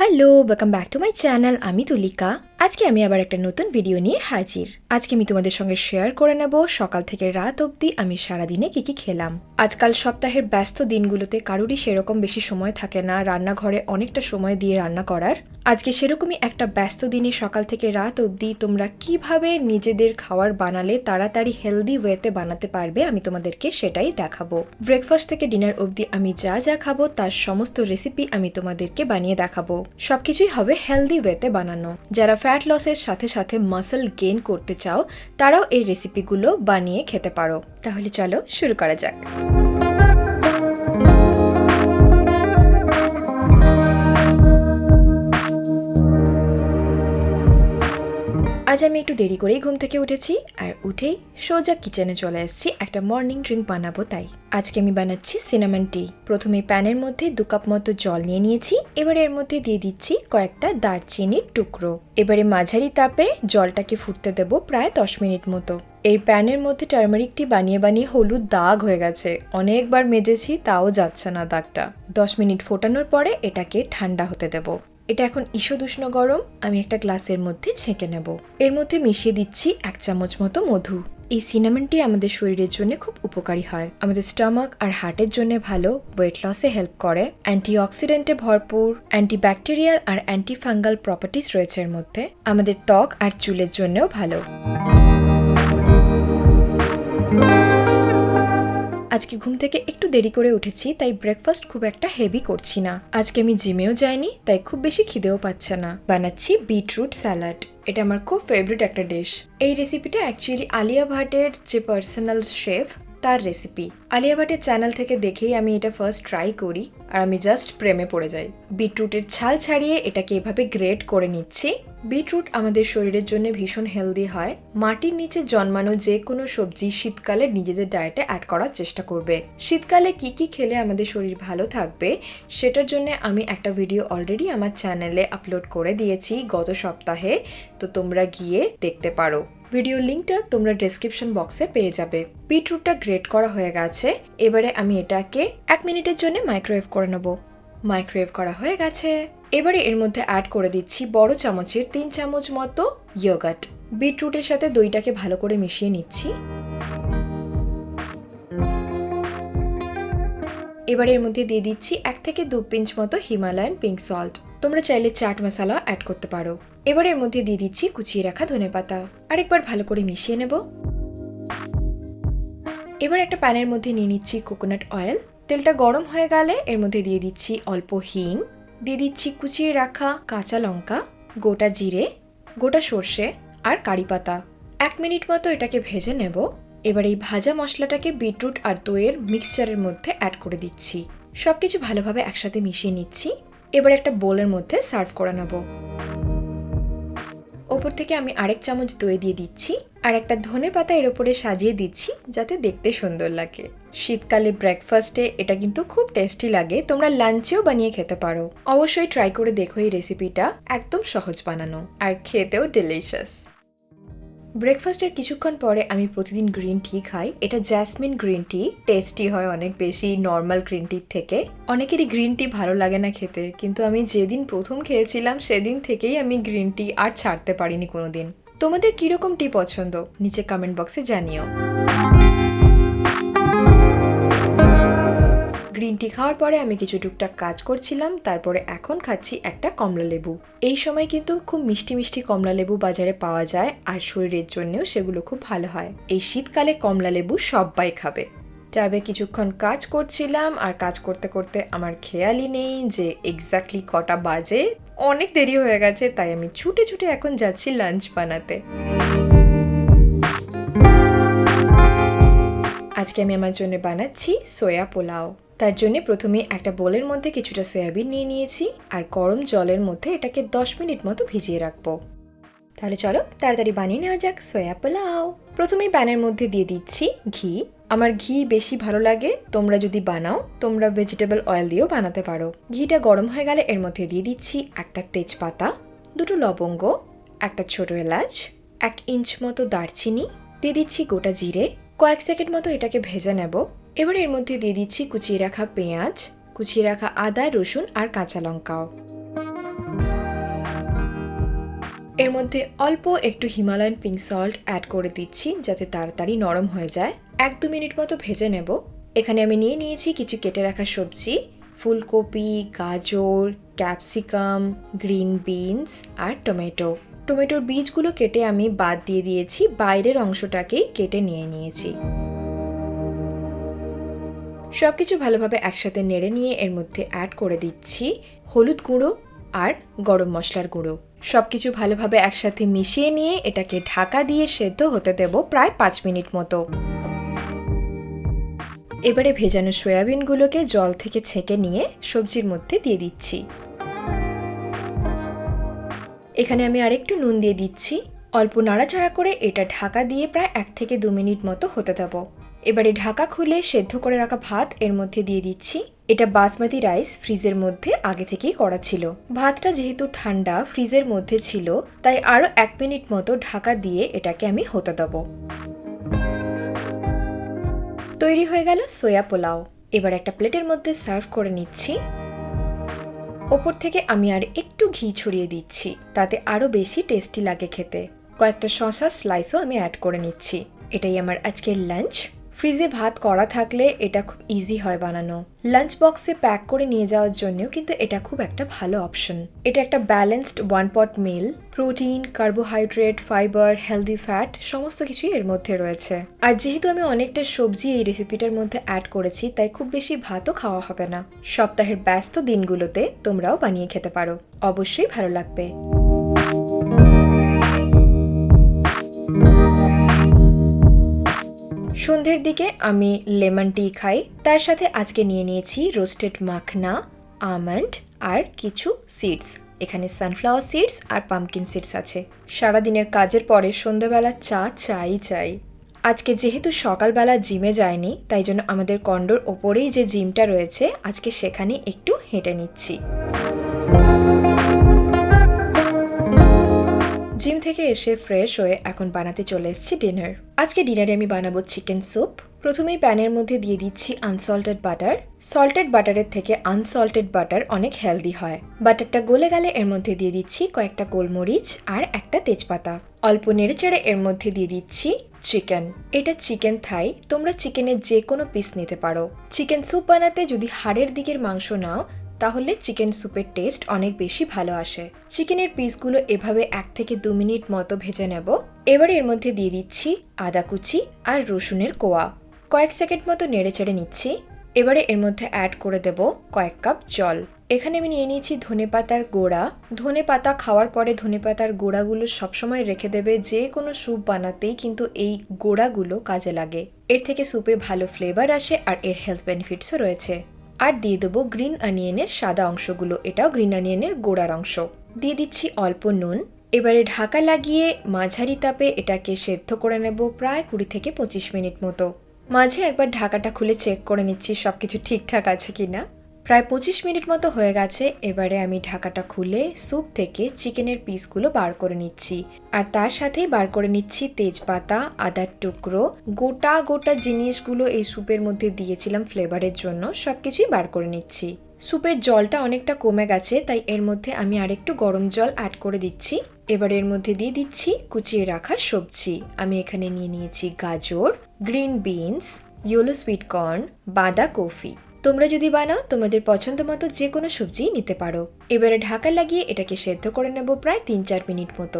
Hello, welcome back to my channel. আমি তুলিকা। আজকে আমি আবার একটা নতুন ভিডিও নিয়ে হাজির। আজকে আমি তোমাদের সঙ্গে শেয়ার করে নেব সকাল থেকে রাত অবধি আমি সারাদিনে কি খেলাম। আজকাল সপ্তাহের ব্যস্ত দিনগুলোতে কারোরই সেরকম বেশি সময় থাকে না রান্নাঘরে অনেকটা সময় দিয়ে রান্না করার। আজকে সেরকমই একটা ব্যস্ত দিনে সকাল থেকে রাত অবধি তোমরা কিভাবে নিজেদের খাবার বানালে তাড়াতাড়ি হেলদি ওয়েতে বানাতে পারবে আমি তোমাদেরকে সেটাই দেখাবো। ব্রেকফাস্ট থেকে ডিনার অবধি আমি যা যা খাবো তার সমস্ত রেসিপি আমি তোমাদেরকে বানিয়ে দেখাবো। সবকিছুই হবে হেলদি ওয়েতে বানানো। যারা ফ্যাট লসের সাথে সাথে মাসল গেইন করতে চাও তারাও এই রেসিপিগুলো বানিয়ে খেতে পারো। তাহলে চলো শুরু করা যাক। আজ আমি একটু দেরি করেই ঘুম থেকে উঠেছি আর উঠেই সোজা কিচেনে চলে এসেছি একটা মর্নিং ড্রিঙ্ক বানাবো তাই। আজকে আমি বানাচ্ছি সিনামন টি। প্রথমে প্যানের মধ্যে 2 কাপ মতো জল নিয়ে নিয়েছি। এবারে এর মধ্যে দিয়ে দিচ্ছি কয়েকটা দারচিনির টুকরো। এবারে মাঝারি তাপে জলটাকে ফুটতে দেবো প্রায় 10 মিনিট মতো। এই প্যানের মধ্যে টার্মারিক টি বানিয়ে বানিয়ে হলুদ দাগ হয়ে গেছে, অনেকবার মেজেছি তাও যাচ্ছে না দাগটা। 10 মিনিট ফোটানোর পরে এটাকে ঠান্ডা হতে দেবো। এটা এখন ঈষদুষ্ণ গরম। আমি একটা গ্লাসের মধ্যে ছেঁকে নেব। এর মধ্যে মিশিয়ে দিচ্ছি 1 চামচ মতো মধু। এই সিনামন টি আমাদের শরীরের জন্য খুব উপকারী হয়। আমাদের স্টমাক আর হার্টের জন্য ভালো, ওয়েট লসে হেল্প করে, অ্যান্টিঅক্সিডেন্টে ভরপুর, অ্যান্টিব্যাকটেরিয়াল আর অ্যান্টিফাঙ্গাল প্রপার্টিস রয়েছে এর মধ্যে। আমাদের ত্বক আর চুলের জন্যও ভালো। আজকে ঘুম থেকে একটু দেরি করে উঠেছি তাই ব্রেকফাস্ট খুব একটা হেভি করছি না। আজকে আমি জিমেও যাইনি তাই খুব বেশি খিদেও পাচ্ছে না। বানাচ্ছি বিটরুট স্যালাড। এটা আমার খুব ফেভারিট একটা ডিশ। এই রেসিপিটা অ্যাকচুয়ালি আলিয়া ভাটের যে পার্সোনাল শেফ তার রেসিপি। আলিয়া ভাটের চ্যানেল থেকে দেখেই আমি এটা ফার্স্ট ট্রাই করি আর আমি জাস্ট প্রেমে পড়ে যাই। বিটরুটের ছাল ছাড়িয়ে এটাকে এভাবে গ্রেট করে নিচ্ছি। বিটরুট আমাদের শরীরের জন্য ভীষণ হেলদি হয়। মাটির নিচে জন্মানো যে কোনো সবজি শীতকালে নিজেদের ডায়েটে অ্যাড করার চেষ্টা করবে। শীতকালে কি কি খেলে আমাদের শরীর ভালো থাকবে সেটার জন্য আমি একটা ভিডিও অলরেডি আমার চ্যানেলে আপলোড করে দিয়েছি গত সপ্তাহে, তো তোমরা গিয়ে দেখতে পারো। ভিডিও লিঙ্কটা তোমরা ডেসক্রিপশন বক্সে পেয়ে যাবে। বিটরুটটা গ্রেট করা হয়ে গেছে। এবারে আমি এটাকে 1 মিনিটের জন্য মাইক্রোওয়েভ করে নেব। মাইক্রোওয়েভ করা হয়ে গেছে। এবারে এর মধ্যে অ্যাড করে দিচ্ছি বড় চামচের 3 চামচ মতো ইয়োগার্ট। বিটরুটের সাথে দইটাকে ভালো করে মিশিয়ে নিচ্ছি। এবারে এর মধ্যে দিয়ে দিচ্ছি 1 থেকে 2 পিঞ্চ মতো হিমালয়ান পিঙ্ক সল্ট। তোমরা চাইলে চাট মশলা অ্যাড করতে পারো। এবারে এর মধ্যে দিয়ে দিচ্ছি কুচিয়ে রাখা ধনেপাতা। আরেকবার ভালো করে মিশিয়ে নেব। এবার একটা প্যানের মধ্যে নিয়ে নিচ্ছি কোকোনাট অয়েল। তেলটা গরম হয়ে গেলে এর মধ্যে দিয়ে দিচ্ছি অল্প হিং, দিয়ে দিচ্ছি কুচিয়ে রাখা কাঁচা লঙ্কা, গোটা জিরে, গোটা সর্ষে আর কারি পাতা। 1 মিনিট মতো এটাকে ভেজে নেব। এবার এই ভাজা মশলাটাকে বিটরুট আর দইয়ের মিক্সচারের মধ্যে অ্যাড করে দিচ্ছি। সবকিছু ভালোভাবে একসাথে মিশিয়ে নিচ্ছি। এবার একটা বোলের মধ্যে সার্ভ করে নেব। ওপর থেকে আমি আরেক চামচ দই দিয়ে দিচ্ছি আর একটা ধনেপাতা এর উপরে সাজিয়ে দিচ্ছি যাতে দেখতে সুন্দর লাগে। শীতকালে ব্রেকফাস্টে এটা কিন্তু খুব টেস্টি লাগে। তোমরা লাঞ্চেও বানিয়ে খেতে পারো। অবশ্যই ট্রাই করে দেখো এই রেসিপিটা, একদম সহজ বানানো আর খেতেও ডিলিশিয়াস। ব্রেকফাস্টের কিছুক্ষণ পরে আমি প্রতিদিন গ্রিন টি খাই। এটা জ্যাসমিন গ্রিন টি, টেস্টি হয় অনেক বেশি নর্মাল গ্রিন টির থেকে। অনেকেরই গ্রিন টি ভালো লাগে না খেতে, কিন্তু আমি যেদিন প্রথম খেয়েছিলাম সেদিন থেকেই আমি গ্রিন টি আর ছাড়তে পারিনি কোনোদিন। তোমাদের কিরকম টি পছন্দ নিচে কমেন্ট বক্সে জানিও। গ্রিন টি খাওয়ার পরে আমি কিছু টুকটাক কাজ করছিলাম, তারপরে এখন খাচ্ছি একটা কমলা লেবু। এই সময় কিন্তু খুব মিষ্টি মিষ্টি কমলা লেবু বাজারে পাওয়া যায় আর শরীরের জন্যও সেগুলো খুব ভালো হয়। এই শীতকালে কমলা লেবু সবাই খাবে। তবে কিছুক্ষণ কাজ করছিলাম আর কাজ করতে করতে আমার খেয়ালই নেই যে এক্স্যাক্টলি কটা বাজে। অনেক দেরি হয়ে গেছে তাই আমি ছুটে ছুটে এখন যাচ্ছি লাঞ্চ বানাতে। আজকে আমি আমার জন্য বানাচ্ছি সোয়া পোলাও। তার জন্য প্রথমে একটা বোলের মধ্যে কিছুটা সয়াবিন নিয়ে নিয়েছি আর গরম জলের মধ্যে এটাকে 10 মিনিট মতো ভিজিয়ে রাখবো। তাহলে চলো তাড়াতাড়ি বানিয়ে নেওয়া যাক সোয়া পোলাও। প্রথমেই প্যানের মধ্যে দিয়ে দিচ্ছি ঘি। আমার ঘি বেশি ভালো লাগে। তোমরা যদি বানাও তোমরা ভেজিটেবল অয়েল দিয়েও বানাতে পারো। ঘিটা গরম হয়ে গেলে এর মধ্যে দিয়ে দিচ্ছি একটা তেজপাতা, 2টো লবঙ্গ, একটা ছোট এলাচ, 1 ইঞ্চ মতো দারচিনি, দিয়ে দিচ্ছি গোটা জিরে। কয়েক সেকেন্ড মতো এটাকে ভেজে নেব। এবার এর মধ্যে দিয়ে দিচ্ছি কুচিয়ে রাখা পেঁয়াজ, কুচিয়ে রাখা আদা, রসুন আর কাঁচা লঙ্কাও। এর মধ্যে অল্প একটু হিমালয়ান পিঙ্ক সল্ট অ্যাড করে দিচ্ছি যাতে তাড়াতাড়ি নরম হয়ে যায়। 1-2 মিনিট মতো ভেজে নেব। এখানে আমি নিয়ে নিয়েছি কিছু কেটে রাখা সবজি, ফুলকপি, গাজর, ক্যাপসিকাম, গ্রিন বিনস আর টমেটো। টমেটোর বীজগুলো কেটে আমি বাদ দিয়ে দিয়েছি, বাইরের অংশটাকেই কেটে নিয়ে নিয়েছি। সবকিছু ভালোভাবে একসাথে নেড়ে নিয়ে এর মধ্যে অ্যাড করে দিচ্ছি হলুদ গুঁড়ো আর গরম মশলার গুঁড়ো। সবকিছু ভালোভাবে একসাথে মিশিয়ে নিয়ে এটাকে ঢাকা দিয়ে সেদ্ধ হতে দেব প্রায় 5 মিনিট মতো। এবারে ভেজানো সয়াবিনগুলোকে জল থেকে ছেঁকে নিয়ে সবজির মধ্যে দিয়ে দিচ্ছি। এখানে আমি আরেকটু নুন দিয়ে দিচ্ছি। অল্প নাড়াচাড়া করে এটা ঢাকা দিয়ে প্রায় 1 থেকে 2 মিনিট মতো হতে দেব। এবারে ঢাকা খুলে সেদ্ধ করে রাখা ভাত এর মধ্যে দিয়ে দিচ্ছি। এটা বাসমতি রাইস, ফ্রিজের মধ্যে আগে থেকেই করা ছিল। ভাতটা যেহেতু ঠান্ডা ফ্রিজের মধ্যে ছিল, তাই আরো 1 মিনিট মতো ঢাকা দিয়ে এটাকে আমি হতে দেব। তৈরি হয়ে গেল সোয়া পোলাও। এবার একটা প্লেটের মধ্যে সার্ভ করে নিচ্ছি। ওপর থেকে আমি আর একটু ঘি ছড়িয়ে দিচ্ছি, তাতে আরো বেশি টেস্টি লাগে খেতে। কয়েকটা শসা স্লাইসও আমি অ্যাড করে নিচ্ছি। এটাই আমার আজকের লাঞ্চ। ফ্রিজে ভাত করা থাকলে এটা খুব ইজি হয় বানানো। লাঞ্চ বক্সে প্যাক করে নিয়ে যাওয়ার জন্যও কিন্তু এটা খুব একটা ভালো অপশন। এটা একটা balanced 1 pot meal. Protein, carbohydrate, fibre, healthy fat সমস্ত কিছুই এর মধ্যে রয়েছে। আর যেহেতু আমি অনেকটা সবজি এই রেসিপিটার মধ্যে অ্যাড করেছি, তাই খুব বেশি ভাতও খাওয়া হবে না। সপ্তাহের ব্যস্ত দিনগুলোতে তোমরাও বানিয়ে খেতে পারো, অবশ্যই ভালো লাগবে। সন্ধ্যের দিকে আমি লেমন টি খাই। তার সাথে আজকে নিয়ে নিয়েছি রোস্টেড মাখনা, আমন্ড আর কিছু সিডস। এখানে সানফ্লাওয়ার সিডস আর পামকিন সিডস আছে। সারাদিনের কাজের পরে সন্ধ্যাবেলা চা চাই। আজকে যেহেতু সকালবেলা জিমে যায়নি, তাই জন্য আমাদের কন্ডোর ওপরেই যে জিমটা রয়েছে, আজকে সেখানে একটু হেঁটে নিচ্ছি। জিম থেকে এসে ফ্রেশ হয়ে এখন বানাতে চলে এসেছি ডিনার। আজকে ডিনারে আমি বানাবো চিকেন স্যুপ। প্রথমেই প্যানের মধ্যে দিয়ে দিচ্ছি আনসল্টেড বাটার। সল্টেড বাটারের থেকে আনসল্টেড বাটার অনেক হেলদি হয়। বাটারটা গলে গেলে এর মধ্যে দিয়ে দিচ্ছি কয়েকটা গোলমরিচ আর একটা তেজপাতা। অল্প নেড়েচেড়ে এর মধ্যে দিয়ে দিচ্ছি চিকেন। এটা চিকেন থাই, তোমরা চিকেনের যে কোনো পিস নিতে পারো। চিকেন স্যুপ বানাতে যদি হাড়ের দিকের মাংস নাও, তাহলে চিকেন স্যুপের টেস্ট অনেক বেশি ভালো আসে। চিকেনের পিসগুলো এভাবে 1 থেকে 2 মিনিট মতো ভেজে নেব। এবার এর মধ্যে দিয়ে দিচ্ছি আদা কুচি আর রসুনের কোয়া। কয়েক সেকেন্ড মতো নেড়েচেড়ে নিচ্ছি। এবারে এর মধ্যে অ্যাড করে দেব কয়েক কাপ জল। এখানে আমি নিয়ে নিয়েছি ধনেপাতার গোড়া। ধনেপাতা খাওয়ার পরে ধনেপাতার গোড়াগুলো সবসময় রেখে দেবে। যে কোনো স্যুপ বানাতেই কিন্তু এই গোড়াগুলো কাজে লাগে। এর থেকে স্যুপে ভালো ফ্লেভার আসে আর এর হেলথ বেনিফিটসও রয়েছে। আর দিয়ে দেবো গ্রিন অনিয়নের সাদা অংশগুলো, এটাও গ্রিন অনিয়নের গোড়ার অংশ। দিয়ে দিচ্ছি অল্প নুন। এবারে ঢাকা লাগিয়ে মাঝারি তাপে এটাকে সেদ্ধ করে নেব প্রায় 20 থেকে 25 মিনিট মতো। মাঝে একবার ঢাকাটা খুলে চেক করে নিচ্ছি সবকিছু ঠিকঠাক আছে কিনা। প্রায় 25 মিনিট মতো হয়ে গেছে। এবারে আমি ঢাকাটা খুলে স্যুপ থেকে চিকেনের পিসগুলো বার করে নিচ্ছি। আর তার সাথেই বার করে নিচ্ছি তেজপাতা, আদার টুকরো, গোটা জিনিসগুলো এই স্যুপের মধ্যে দিয়েছিলাম ফ্লেভারের জন্য, সবকিছুই বার করে নিচ্ছি। স্যুপের জলটা অনেকটা কমে গেছে, তাই এর মধ্যে আমি আরেকটু গরম জল অ্যাড করে দিচ্ছি। এবার এর মধ্যে দিয়ে দিচ্ছি কুচিয়ে রাখা সবজি। আমি এখানে নিয়ে নিয়েছি গাজর, green beans, yellow sweet corn, বাঁধাকপি। তোমরা যদি বানাও তোমাদের পছন্দ মতো যে কোনো সবজি নিতে পারো। এবারে ঢাকা লাগিয়ে এটাকে সেদ্ধ করে নেব প্রায় 3-4 মিনিট মতো।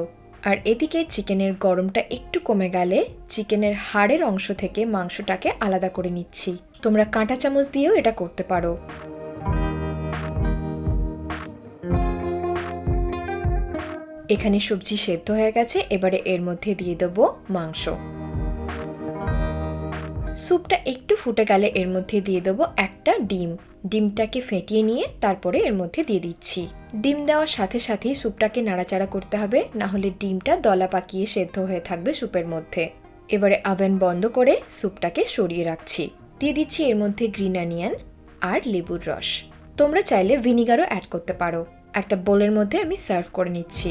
আর এদিকে চিকেনের গরমটা একটু কমে গেলে চিকেনের হাড়ের অংশ থেকে মাংসটাকে আলাদা করে নিচ্ছি। তোমরা কাঁটা চামচ দিয়েও এটা করতে পারো। এখানে সবজি সেদ্ধ হয়ে গেছে। এবারে এর মধ্যে দিয়ে দেবো মাংস। স্যুপটা একটু ফুটে গেলে এর মধ্যে দিয়ে দেবো একটা ডিম। ডিমটাকে ফেটিয়ে নিয়ে তারপরে এর মধ্যে দিয়ে দিচ্ছি। ডিম দেওয়ার সাথে সাথেই স্যুপটাকে নাড়াচাড়া করতে হবে, না হলে ডিমটা দলা পাকিয়ে সেদ্ধ হয়ে থাকবে স্যুপের মধ্যে। এবারে ওভেন বন্ধ করে স্যুপটাকে সরিয়ে রাখছি। দিয়ে দিচ্ছি এর মধ্যে গ্রিন অনিয়ন আর লেবুর রস। তোমরা চাইলে ভিনিগারও অ্যাড করতে পারো। একটা বোলের মধ্যে আমি সার্ভ করে নিচ্ছি।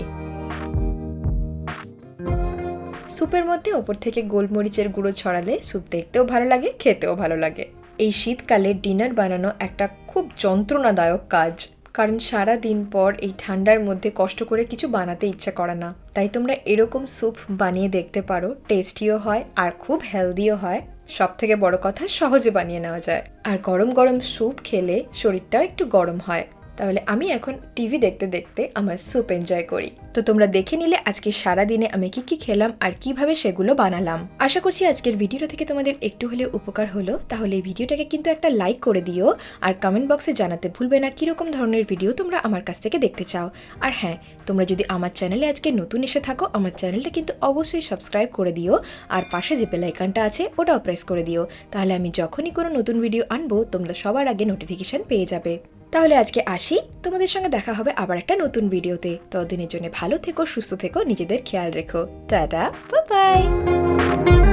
স্যুপের মধ্যে ওপর থেকে গোলমরিচের গুঁড়ো ছড়ালে স্যুপ দেখতেও ভালো লাগে, খেতেও ভালো লাগে। এই শীতকালে ডিনার বানানো একটা খুব যন্ত্রণাদায়ক কাজ, কারণ সারা দিন পর এই ঠান্ডার মধ্যে কষ্ট করে কিছু বানাতে ইচ্ছা করে না। তাই তোমরা এরকম স্যুপ বানিয়ে দেখতে পারো, টেস্টিও হয় আর খুব হেলদিও হয়। সব থেকে বড় কথা, সহজে বানিয়ে নেওয়া যায়। আর গরম গরম স্যুপ খেলে শরীরটাও একটু গরম হয়। তাহলে আমি এখন টিভি দেখতে দেখতে আমার স্যুপ এনজয় করি। তো তোমরা দেখে নিলে আজকে সারা দিনে আমি কি খেলাম আর কিভাবে সেগুলো বানালাম। আশা করছি আজকের ভিডিওটা থেকে তোমাদের একটু হলেও উপকার হলো। তাহলে এই ভিডিওটাকে কিন্তু একটা লাইক করে দিও আর কমেন্ট বক্সে জানাতে ভুলবে না কিরকম ধরনের ভিডিও তোমরা আমার কাছ থেকে দেখতে চাও। আর হ্যাঁ, তোমরা যদি আমার চ্যানেলে আজকে নতুন এসে থাকো, আমার চ্যানেলটা কিন্তু অবশ্যই সাবস্ক্রাইব করে দিও আর পাশে যে বেল আইকনটা আছে ওটাও প্রেস করে দিও। তাহলে আমি যখনই কোনো নতুন ভিডিও আনবো তোমরা সবার আগে নোটিফিকেশন পেয়ে যাবে। তাহলে আজকে আসি, তোমাদের সঙ্গে দেখা হবে আবার একটা নতুন ভিডিওতে। ততদিনের জন্য ভালো থেকো, সুস্থ থেকো, নিজেদের খেয়াল রেখো। Tata, bye bye.